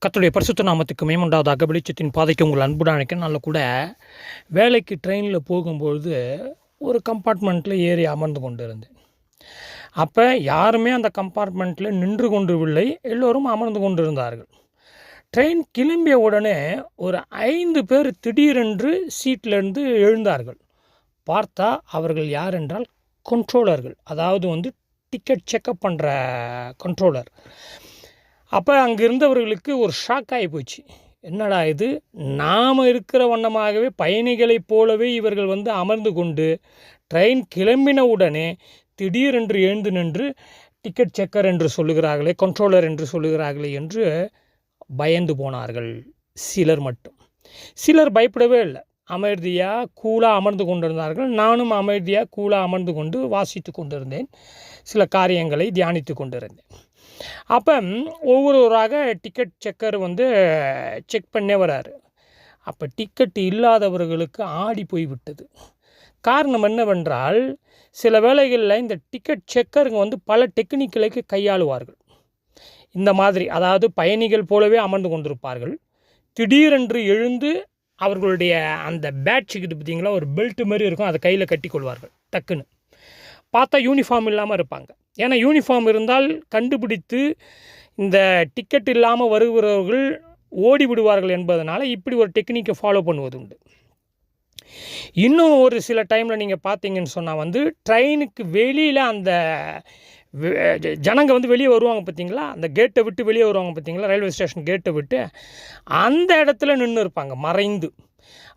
கர்த்தருடைய பரிசுத்த நாமத்துக்கு மேம்புண்டாவதாக. வெளிச்சத்தின் பாதைக்கு உங்கள் அன்புடன் அழைக்க. நல்ல கூட வேலைக்கு ட்ரெயினில் போகும்பொழுது ஒரு கம்பார்ட்மெண்ட்டில் ஏறி அமர்ந்து கொண்டு இருந்தேன். அப்போ யாருமே அந்த கம்பார்ட்மெண்ட்டில் நின்று கொண்டுவில்லை, எல்லோரும் அமர்ந்து கொண்டிருந்தார்கள். ட்ரெயின் கிளம்பிய உடனே ஒரு 5 பேர் திடீரென்று சீட்டிலேருந்து எழுந்தார்கள். பார்த்தா அவர்கள் யார் என்றால் கண்ட்ரோலர்கள், அதாவது டிக்கெட் செக்கப் பண்ணுற கண்ட்ரோலர். அப்போ அங்கே இருந்தவர்களுக்கு ஒரு ஷாக் ஆகி போச்சு. என்னடா இது, நாம் இருக்கிற வண்ணமாகவே பயணிகளைப் போலவே இவர்கள் அமர்ந்து கொண்டு ட்ரெயின் கிளம்பின உடனே திடீரென்று எழுந்து நின்று டிக்கெட் செக்கர் என்று சொல்லுகிறார்களே, கண்ட்ரோலர் என்று சொல்லுகிறார்களே என்று பயந்து போனார்கள். சிலர் மட்டும். சிலர் பயப்படவே இல்லை, அமைதியாக கூலாக அமர்ந்து கொண்டிருந்தார்கள். நானும் அமைதியாக கூலாக அமர்ந்து கொண்டு வாசித்து கொண்டிருந்தேன், சில காரியங்களை தியானித்து கொண்டிருந்தேன். அப்போ ஒவ்வொருவராக டிக்கெட் செக்கர் செக் பண்ணே வராரு. அப்போ டிக்கெட் இல்லாதவர்களுக்கு ஆடி போய்விட்டது. காரணம் என்னவென்றால், சில வேளைகளில் இந்த டிக்கெட் செக்கருங்க பல டெக்னிக்கலுக்கு கையாளுவார்கள். இந்த மாதிரி, அதாவது பயணிகள் போலவே அமர்ந்து கொண்டிருப்பார்கள். திடீரென்று எழுந்து அவர்களுடைய அந்த பேட்ஜுக்கு பார்த்தீங்களா, ஒரு பெல்ட் மாதிரி இருக்கும், அதை கையில் கட்டி கொள்வார்கள். டக்குன்னு பார்த்தா யூனிஃபார்ம் இல்லாமல் இருப்பாங்க. ஏன்னா யூனிஃபார்ம் இருந்தால் கண்டுபிடித்து இந்த டிக்கெட் இல்லாமல் வருகிறவர்கள் ஓடி விடுவார்கள் என்பதனால் இப்படி ஒரு டெக்னிக்கை ஃபாலோ பண்ணுவது உண்டு. இன்னும் ஒரு சில டைமில் நீங்கள் பார்த்தீங்கன்னு சொன்னால் ட்ரெயினுக்கு வெளியில் அந்த ஜனங்க வெளியே வருவாங்க பார்த்தீங்களா, அந்த கேட்டை விட்டு வெளியே வருவாங்க பார்த்தீங்களா, ரயில்வே ஸ்டேஷன் கேட்டை விட்டு அந்த இடத்துல நின்று இருப்பாங்க மறைந்து.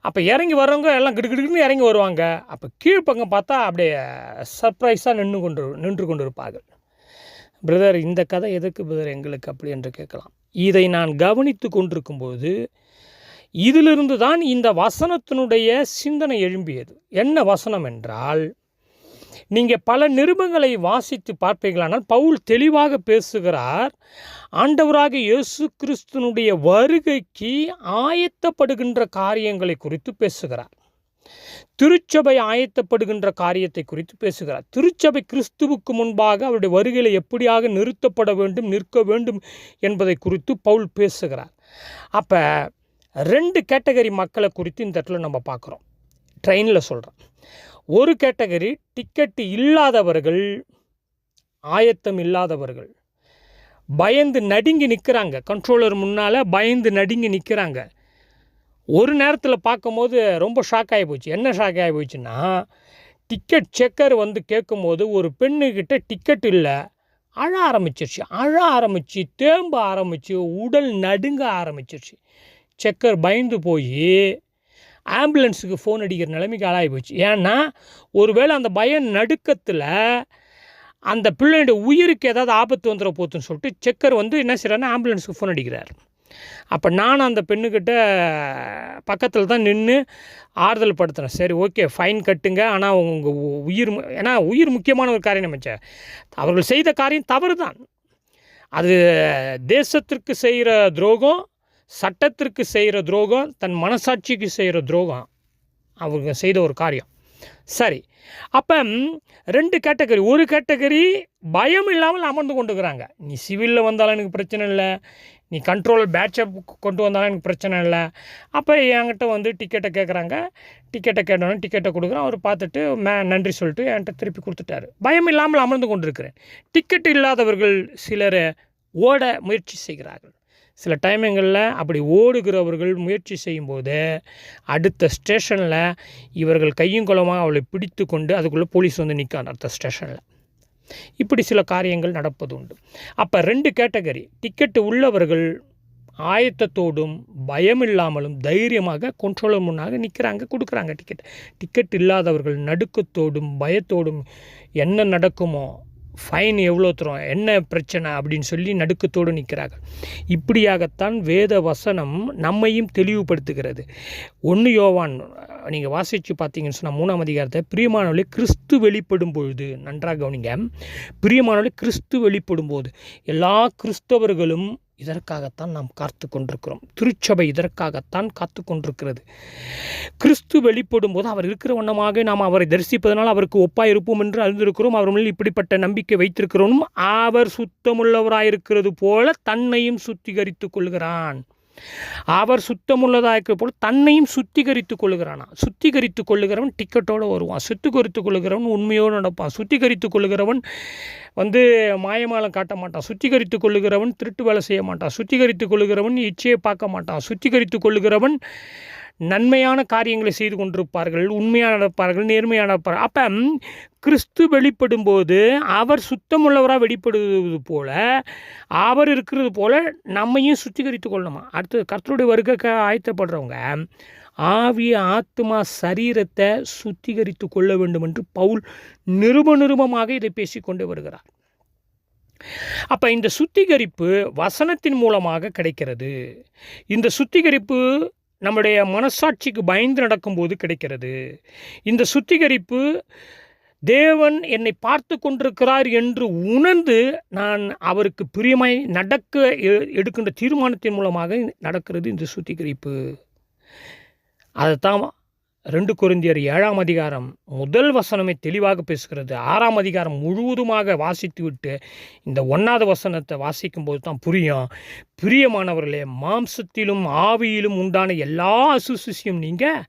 அப்போ இறங்கி வர்றவங்க எல்லாம் கிடுகிடுன்னு இறங்கி வருவாங்க. அப்போ கீழ்ப்பக்கம் பார்த்தா அப்படியே சர்ப்ரைஸாக நின்று கொண்டு இருப்பார்கள். பிரதர், இந்த கதை எதுக்கு பிரதர் எங்களுக்கு அப்படி என்று கேட்கலாம். இதை நான் கவனித்து கொண்டிருக்கும்போது இதிலிருந்து தான் இந்த வசனத்தினுடைய சிந்தனை எழும்பியது. என்ன வசனம் என்றால், நீங்கள் பல நிருபங்களை வாசித்து பார்ப்பீர்களானால் பவுல் தெளிவாக பேசுகிறார். ஆண்டவராக இயேசு கிறிஸ்துனுடைய வருகைக்கு ஆயத்தப்படுகின்ற காரியங்களை குறித்து பேசுகிறார். திருச்சபை ஆயத்தப்படுகின்ற காரியத்தை குறித்து பேசுகிறார். திருச்சபை கிறிஸ்துவுக்கு முன்பாக அவருடைய வருகையில் எப்படியாக நிறுத்தப்பட வேண்டும், நிற்க வேண்டும் என்பதை குறித்து பவுல் பேசுகிறார். அப்போ 2 கேட்டகரி மக்களை குறித்து இந்த இடத்துல நம்ம பார்க்குறோம். ட்ரெயினில் சொல்கிறோம். ஒரு கேட்டகரி டிக்கெட்டு இல்லாதவர்கள், ஆயத்தம் இல்லாதவர்கள், பயந்து நடுங்கி நிற்கிறாங்க. கண்ட்ரோலர் முன்னால் பயந்து நடுங்கி நிற்கிறாங்க. ஒரு நேரத்தில் பார்க்கும்போது ரொம்ப ஷாக் ஆகி போச்சு. என்ன ஷாக் ஆகி போச்சுன்னா, டிக்கெட் செக்கர் கேட்கும்போது ஒரு பெண்ணுக்கிட்ட டிக்கெட் இல்லை, அழ ஆரம்பிச்சிருச்சு, தேம்ப ஆரம்பிச்சு, உடல் நடுங்க ஆரம்பிச்சிருச்சு. செக்கர் பயந்து போய் ஆம்புலன்ஸுக்கு ஃபோன் அடிக்கிற நிலைமைக்கு ஆளாகி போச்சு. ஏன்னா ஒருவேளை அந்த நடுக்கத்தில் அந்த பிள்ளையோட உயிருக்கு ஏதாவது ஆபத்து வந்துட போகுதுன்னு சொல்லிட்டு செக்கர் என்ன செய்கிறாருன்னா ஆம்புலன்ஸுக்கு ஃபோன் அடிக்கிறார். அப்போ நான் அந்த பெண்ணுக்கிட்ட பக்கத்தில் தான் நின்று ஆறுதல் படுத்துகிறேன். சரி, ஓகே, ஃபைன் கட்டுங்க, ஆனால் உங்கள் உயிர், ஏன்னா உயிர் முக்கியமான ஒரு காரியம் நினச்சேன். அவர்கள் செய்த காரியம் தவறு தான். அது தேசத்திற்கு செய்கிற துரோகம், சட்டத்திற்கு செய்கிற துரோகம், தன் மனசாட்சிக்கு செய்கிற துரோகம் அவங்க செய்த ஒரு காரியம். சரி, அப்போ 2 கேட்டகரி. ஒரு கேட்டகரி பயம் இல்லாமல் அமர்ந்து கொண்டுக்கிறாங்க. நீ சிவிலில் வந்தாலும் எனக்கு பிரச்சனை இல்லை, நீ கண்ட்ரோல் பேட்சை கொண்டு வந்தாலும் எனக்கு பிரச்சனை இல்லை. அப்போ என்கிட்ட டிக்கெட்டை கேட்குறாங்க. டிக்கெட்டை கேட்டோன்னே டிக்கெட்டை கொடுக்குறேன். அவர் பார்த்துட்டு நன்றி சொல்லிட்டு என்கிட்ட திருப்பி கொடுத்துட்டாரு. பயம் இல்லாமல் அமர்ந்து கொண்டிருக்கிறேன். டிக்கெட் இல்லாதவர்கள் சிலர் ஓட முயற்சி செய்கிறார்கள். சில டைமிங்களில் அப்படி ஓடுகிறவர்கள் முயற்சி செய்யும்போது அடுத்த ஸ்டேஷனில் இவர்கள் கையும் குளமாக அவளை பிடித்து கொண்டு அதுக்குள்ளே போலீஸ் நிற்காது அடுத்த ஸ்டேஷனில். இப்படி சில காரியங்கள் நடப்பது உண்டு. அப்போ 2 கேட்டகரி. டிக்கெட்டு உள்ளவர்கள் ஆயத்தத்தோடும் பயமில்லாமலும் தைரியமாக கண்ட்ரோலர் முன்னாக நிற்கிறாங்க, கொடுக்குறாங்க டிக்கெட். டிக்கெட் இல்லாதவர்கள் நடுக்கத்தோடும் பயத்தோடும் என்ன நடக்குமோ, ஃபைன் எவ்வளோ தரும், என்ன பிரச்சனை அப்படின்னு சொல்லி நடுக்கத்தோடு நிற்கிறார்கள். இப்படியாகத்தான் வேத வசனம் நம்மையும் தெளிவுபடுத்துகிறது. 1 யோவான் நீங்கள் வாசித்து பார்த்தீங்கன்னு சொன்னால் 3ஆம் அதிகாரத்தை, பிரியமானவர்களே கிறிஸ்து வெளிப்படும் பொழுது, நன்றாக கவனிங்க, பிரியமானவர்களே கிறிஸ்து வெளிப்படும் போது எல்லா கிறிஸ்தவர்களும் இதற்காகத்தான் நாம் காத்து கொண்டிருக்கிறோம். திருச்சபை இதற்காகத்தான் காத்து கொண்டிருக்கிறது. கிறிஸ்து வெளிப்படும் போது அவர் இருக்கிற வண்ணமாக நாம் அவரை தரிசிப்பதனால் அவருக்கு ஒப்பாய் இருப்போம் என்று அறிந்திருக்கிறோம். அவர் மேல் இப்படிப்பட்ட நம்பிக்கை வைத்திருக்கிறோம். அவர் சுத்தமுள்ளவராயிருக்கிறது போல தன்னையும் சுத்திகரித்து கொள்கிறான். அவர் சுத்தமுள்ளதாக போல தன்னையும் சுத்திகரித்து கொள்ளுகிறானா. சுத்திகரித்து கொள்ளுகிறவன் டிக்கெட்டோடு வருவான். சுத்திகரித்து கொள்ளுகிறவன் உண்மையோடு நடப்பான். சுத்திகரித்து கொள்ளுகிறவன் மாயமாலம் காட்ட மாட்டான். சுத்திகரித்து கொள்ளுகிறவன் திருட்டு வேலை செய்ய மாட்டான். சுத்திகரித்து கொள்ளுகிறவன் இச்சையை பார்க்க மாட்டான். சுத்திகரித்து கொள்ளுகிறவன் நன்மையான காரியங்களை செய்து கொண்டிருப்பார்கள், உண்மையாக நடப்பார்கள், நேர்மையாக நடப்பார்கள். அப்போ கிறிஸ்து வெளிப்படும் போது அவர் சுத்தமுள்ளவராக வெளிப்படுவது போல, அவர் இருக்கிறது போல நம்மையும் சுத்திகரித்து கொள்ளணுமா. அடுத்து கர்த்தருடைய வருகை ஆயத்தப்படுறவங்க ஆவி, ஆத்மா, சரீரத்தை சுத்திகரித்து கொள்ள வேண்டும் என்று பவுல் நிருபமாக இதை பேசிக்கொண்டு வருகிறார். அப்போ இந்த சுத்திகரிப்பு வசனத்தின் மூலமாக கிடைக்கிறது. இந்த சுத்திகரிப்பு நம்முடைய மனசாட்சிக்கு பயந்து நடக்கும்போது கிடைக்கிறது. இந்த சுத்திகரிப்பு தேவன் என்னை பார்த்து கொண்டிருக்கிறார் என்று உணர்ந்து நான் அவருக்கு பிரியமாய் எடுக்கின்ற தீர்மானத்தின் மூலமாக நடக்கிறது இந்த சுத்திகரிப்பு. அதைத்தான் 2 கொரிந்தியர் 7ஆம் அதிகாரம் 1 வசனமே தெளிவாக பேசுகிறது. 6ஆம் அதிகாரம் முழுவதுமாக வாசித்து விட்டு இந்த 1வது வசனத்தை வாசிக்கும்போது தான் புரியும். பிரியமானவர்களே, மாம்சத்திலும் ஆவியிலும் உண்டான எல்லா அசுசியும் நீங்கள்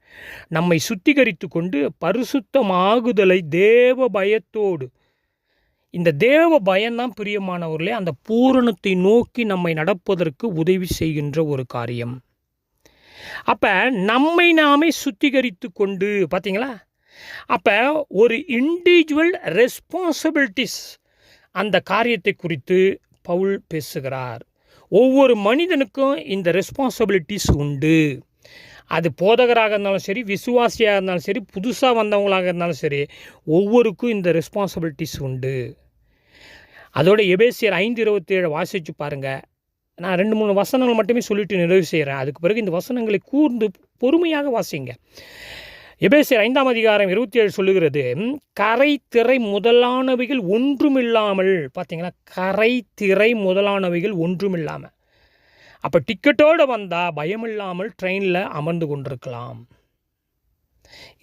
நம்மை சுத்திகரித்து கொண்டு பரிசுத்தமாகுதலை தேவ பயத்தோடு, இந்த தேவ பயம்தான் பிரியமானவர்களே அந்த பூரணத்தை நோக்கி நம்மை நடப்பதற்கு உதவி செய்கின்ற ஒரு காரியம். அப்போ நம்மை நாமே சுத்திகரித்து கொண்டு, பார்த்தீங்களா, அப்போ ஒரு இண்டிவிஜுவல் ரெஸ்பான்சிபிலிட்டிஸ் அந்த காரியத்தை குறித்து பவுல் பேசுகிறார். ஒவ்வொரு மனிதனுக்கும் இந்த ரெஸ்பான்சிபிலிட்டிஸ் உண்டு. அது போதகராக இருந்தாலும் சரி, விசுவாசியாக இருந்தாலும் சரி, புதுசாக வந்தவங்களாக இருந்தாலும் சரி, ஒவ்வொருக்கும் இந்த ரெஸ்பான்சிபிலிட்டிஸ் உண்டு. அதோட எபேசியர் 5:27 வாசித்து பாருங்கள். நான் 2-3 வசனங்கள் மட்டுமே சொல்லிட்டு நிறைவு செய்கிறேன். அதுக்கு பிறகு இந்த வசனங்களை கூர்ந்து பொறுமையாக வாசிங்க. எபேசியர் 5ஆம் அதிகாரம் 27 சொல்லுகிறது, கரை திரை முதலானவைகள் ஒன்றுமில்லாமல். பார்த்தீங்களா, கரை திரை முதலானவைகள் ஒன்றுமில்லாமல். அப்போ டிக்கெட்டோடு வந்தால் பயமில்லாமல் ட்ரெயினில் அமர்ந்து கொண்டிருக்கலாம்.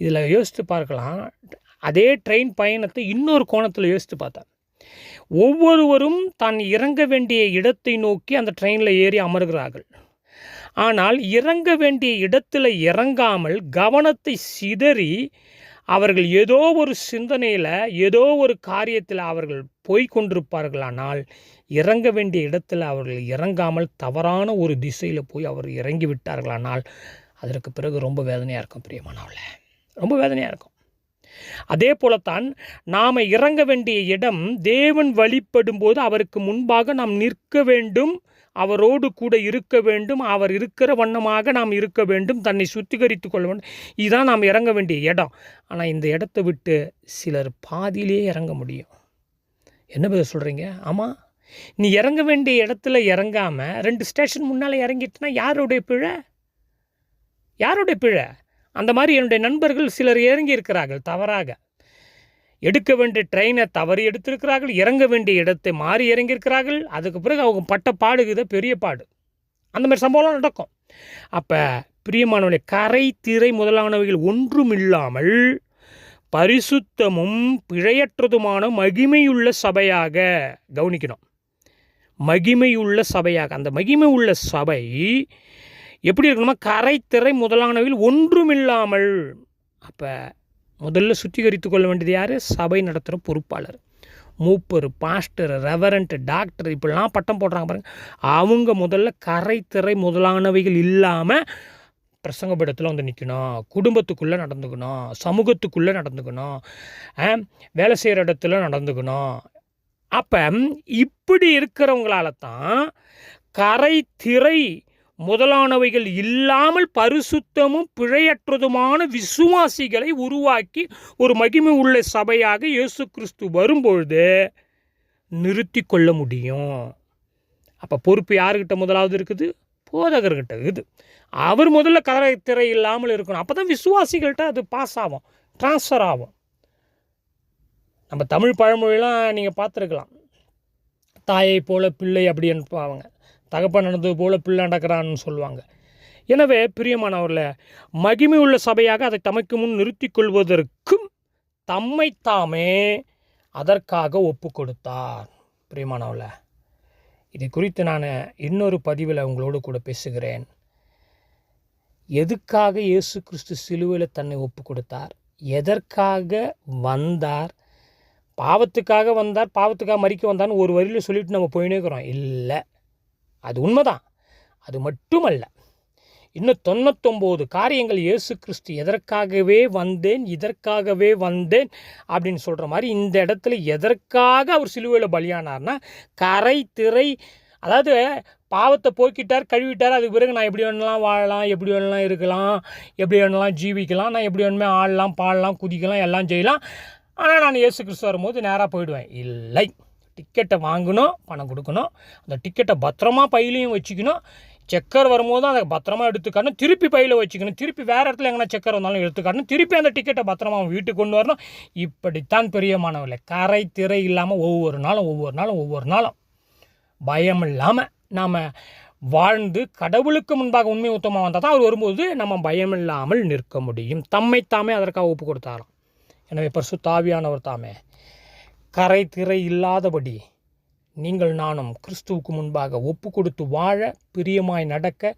இதில் யோசித்து பார்க்கலாம். அதே ட்ரெயின் பயணத்தை இன்னொரு கோணத்தில் யோசித்து பார்த்தேன். ஒவ்வொருவரும் தான் இறங்க வேண்டிய இடத்தை நோக்கி அந்த ட்ரெயினில் ஏறி அமர்கிறார்கள். ஆனால் இறங்க வேண்டிய இடத்துல இறங்காமல் கவனத்தை சிதறி அவர்கள் ஏதோ ஒரு சிந்தனையில், ஏதோ ஒரு காரியத்தில் அவர்கள் போய்கொண்டிருப்பார்களானால், இறங்க வேண்டிய இடத்துல அவர்கள் இறங்காமல் தவறான ஒரு திசையில் போய் அவர் இறங்கி விட்டார்களானால் அதற்கு பிறகு ரொம்ப வேதனையாக இருக்கும். பிரியமானவர்களே, ரொம்ப வேதனையாக இருக்கும். அதே போலத்தான் நாம் இறங்க வேண்டிய இடம் தேவன் வழிபடும் போது அவருக்கு முன்பாக நாம் நிற்க வேண்டும், அவரோடு கூட இருக்க வேண்டும், அவர் இருக்கிற வண்ணமாக நாம் இருக்க வேண்டும், தன்னை சுத்திகரித்து கொள்ள வேண்டும். இதுதான் நாம் இறங்க வேண்டிய இடம். ஆனால் இந்த இடத்தை விட்டு சிலர் பாதியிலே இறங்க முடியும். என்ன பதில் சொல்கிறீங்க? ஆமாம், நீ இறங்க வேண்டிய இடத்துல இறங்காமல் 2 ஸ்டேஷன் முன்னால் இறங்கிட்டுனா யாருடைய பிழை? யாருடைய பிழை? அந்த மாதிரி என்னுடைய நண்பர்கள் சிலர் இறங்கி இருக்கிறார்கள். தவறாக எடுக்க வேண்டிய ட்ரெயினை தவறி எடுத்திருக்கிறார்கள். இறங்க வேண்டிய இடத்தை மாறி இறங்கியிருக்கிறார்கள். அதுக்கு பிறகு அவங்க பட்ட பாடுகுத பெரிய பாடு. அந்த மாதிரி சம்பவம்லாம் நடக்கும். அப்போ பிரியமானவர்களே, கரை திரை முதலானவைகள் ஒன்றுமில்லாமல் பரிசுத்தமும் பிழையற்றதுமான மகிமையுள்ள சபையாக, கவனிக்கணும், மகிமையுள்ள சபையாக. அந்த மகிமை உள்ள சபை எப்படி இருக்கணுமா? கரை திரை முதலானவைகள் ஒன்றுமில்லாமல். அப்போ முதல்ல சுத்திகரித்து கொள்ள வேண்டியது யார்? சபை நடத்துகிற பொறுப்பாளர், மூப்பர், பாஸ்டர், ரெவரண்ட், டாக்டர், இப்படிலாம் பட்டம் போடுறாங்க பாருங்கள். அவங்க முதல்ல கரை திரை முதலானவைகள் இல்லாமல் பிரசங்கப்படத்தில் வந்து நிற்கணும். குடும்பத்துக்குள்ளே நடந்துக்கணும், சமூகத்துக்குள்ளே நடந்துக்கணும், வேலை செய்கிற இடத்துல நடந்துக்கணும். அப்போ இப்படி இருக்கிறவங்களால தான் கரை திரை முதலானவைகள் இல்லாமல் பரிசுத்தமும் பிழையற்றதுமான விசுவாசிகளை உருவாக்கி ஒரு மகிமை உள்ள சபையாக இயேசு கிறிஸ்து வரும்பொழுது நிறுத்தி கொள்ள முடியும். அப்போ பொறுப்பு யாருக்கிட்ட முதலாவது இருக்குது? போதகர்கிட்ட இருக்குது. அவர் முதல்ல கரை திரை இல்லாமல் இருக்கணும். அப்போ தான் விசுவாசிகள்கிட்ட அது பாஸ் ஆகும், ட்ரான்ஸ்ஃபர் ஆகும். நம்ம தமிழ் பழமொழிலாம் நீங்கள் பார்த்துருக்கலாம். தாயை போல பிள்ளை அப்படி அனுப்புவாங்க. தகப்பன் நடந்தது போல் பிள்ளை நடக்கிறான்னு சொல்லுவாங்க. எனவே பிரியமானவர்களே, மகிமை உள்ள சபையாக அதை தமக்கு முன் நிறுத்தி கொள்வதற்கும் தம்மைத்தாமே அதற்காக ஒப்பு கொடுத்தார். பிரியமானவர்களே, இதை குறித்து நான் இன்னொரு பதிவில் உங்களோடு கூட பேசுகிறேன். எதுக்காக இயேசு கிறிஸ்து சிலுவையில் தன்னை ஒப்பு கொடுத்தார்? எதற்காக வந்தார்? பாவத்துக்காக வந்தார், பாவத்துக்காக மரிக்க வந்தார்னு ஒரு வரியில் சொல்லிட்டு நம்ம போயினே இருக்கிறோம். இல்லை, அது உண்மைதான். அது மட்டுமல்ல, இன்னும் 99 காரியங்கள் இயேசு கிறிஸ்து எதற்காகவே வந்தேன், இதற்காகவே வந்தேன் அப்படின்னு சொல்கிற மாதிரி இந்த இடத்துல எதற்காக அவர் சிலுவையில் பலியானார்னா, கரை திரை, அதாவது பாவத்தை போக்கிட்டார், கழுவிட்டார். அதுக்கு பிறகு நான் எப்படி வேணாலும் வாழலாம், எப்படி வேணாலும் இருக்கலாம், எப்படி வேணாலும் ஜீவிக்கலாம், நான் எப்படி வேணுமே ஆடலாம், பாடலாம், குதிக்கலாம், எல்லாம் செய்யலாம். ஆனால் நான் இயேசு கிறிஸ்து வரும்போது நேராக போயிடுவேன். இல்லை, டிக்கெட்டை வாங்கணும், பணம் கொடுக்கணும், அந்த டிக்கெட்டை பத்திரமா பையிலையும் வச்சுக்கணும். செக்கர் வரும்போது தான் அதை பத்திரமா எடுத்துக்காட்டணும், திருப்பி பையில் வச்சுக்கணும், திருப்பி வேறு இடத்துல எங்கன்னா செக்கர் வந்தாலும் எடுத்துக்காட்டணும், திருப்பி அந்த டிக்கெட்டை பத்திரமா வீட்டுக்கு கொண்டு வரணும். இப்படித்தான் பெரியமானவர்களே, கரை திரை இல்லாமல் ஒவ்வொரு நாளும் பயம் இல்லாமல் நாம் வாழ்ந்து கடவுளுக்கு முன்பாக உண்மை உத்தமாக வந்தால் தான் அவர் வரும்போது நம்ம பயமில்லாமல் நிற்க முடியும். தம்மைத்தாமே அதற்காக ஒப்பு கொடுத்தாராம். எனவே பரிசுத்த ஆவியானவர் தாமே கரை திரை இல்லாதபடி நீங்கள் நானும் கிறிஸ்துவுக்கு முன்பாக ஒப்பு கொடுத்து வாழ, பிரியமாய் நடக்க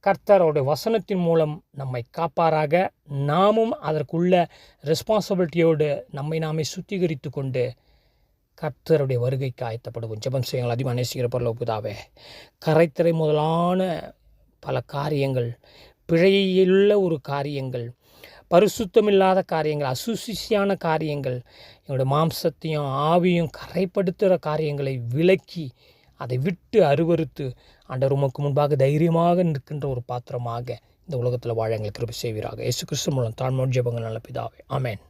கர்த்தரோட வசனத்தின் மூலம் நம்மை காப்பாராக. நாமும் அதற்குள்ள ரெஸ்பான்சிபிலிட்டியோடு நம்மை நாமே சுத்திகரித்து கொண்டு கர்த்தருடைய வருகைக்கு ஆயத்தப்படுவோம். ஜெபம் செய்யுங்கள். அதிகமாக நேசிக்கிற பரலோக பிதாவே, கரைத்திரை முதலான பல காரியங்கள், பிழையுள்ள ஒரு காரியங்கள், பரிசுத்தமில்லாத காரியங்கள், அசுசியான காரியங்கள், என்னுடைய மாம்சத்தையும் ஆவியும் கரைப்படுத்துகிற காரியங்களை விலக்கி அதை விட்டு அருவறுத்து ஆண்டவர் உமக்கு முன்பாக தைரியமாக நிற்கின்ற ஒரு பாத்திரமாக இந்த உலகத்தில் வாழ எங்களுக்கு கிருபை செய்வீராக. இயேசு கிறிஸ்து மூலம் தாழ்மையோடு ஜெபங்கள் நல்ல பிதாவே. ஆமென்.